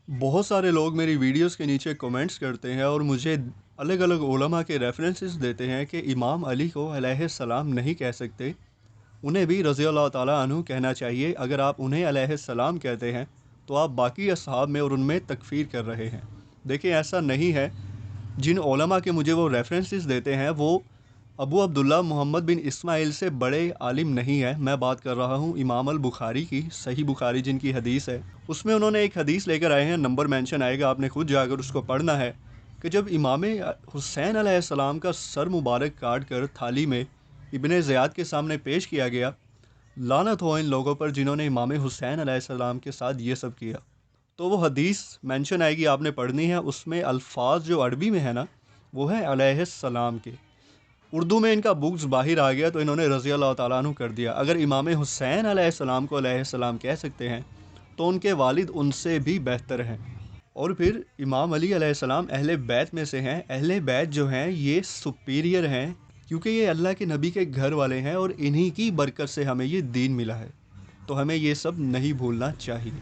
बहुत सारे लोग मेरी वीडियोस के नीचे कमेंट्स करते हैं और मुझे अलग अलग उलमा के रेफरेंसेस देते हैं कि इमाम अली को अलैहिस्सलाम नहीं कह सकते, उन्हें भी रज़ी अल्लाह ताला अन्हु कहना चाहिए। अगर आप उन्हें अलैहिस्सलाम कहते हैं तो आप बाकी असहाब में और उनमें तकफ़ीर कर रहे हैं। देखिए, ऐसा नहीं है। जिन उलमा के मुझे वो रेफरेंसेस देते हैं वो अबू अब्दुल्ला मोहम्मद बिन इस्माइल से बड़े आलिम नहीं है। मैं बात कर रहा हूँ इमाम अल बुखारी की, सही बुखारी जिनकी हदीस है, उसमें उन्होंने एक हदीस लेकर आए हैं, नंबर मेंशन आएगा, आपने खुद जाकर उसको पढ़ना है, कि जब इमाम हुसैन अलैहिस्सलाम का सर मुबारक काट कर थाली में इब्ने ज़ियाद के सामने पेश किया गया, लानत हो इन लोगों पर जिन्होंने इमाम हुसैन अलैहिस्सलाम के साथ ये सब किया। तो वो हदीस मेंशन आएगी, आपने पढ़नी है। उसमें अल्फाज जो अरबी में है ना, वो है अलैहिस्सलाम के। उर्दू में इनका बुग्ज बाहर आ गया तो इन्होंने रज़ी अल्लाह ताला अन्हु कर दिया। अगर इमाम हुसैन अलैहिस्सलाम को अलैहिस्सलाम कह सकते हैं तो उनके वालिद उनसे भी बेहतर हैं। और फिर इमाम अली अलैहिस्सलाम अहले बैत में से हैं। अहले बैत जो हैं ये सुपीरियर हैं, क्योंकि ये अल्लाह के नबी के घर वाले हैं और इन्हीं की बरकत से हमें ये दीन मिला है। तो हमें ये सब नहीं भूलना चाहिए।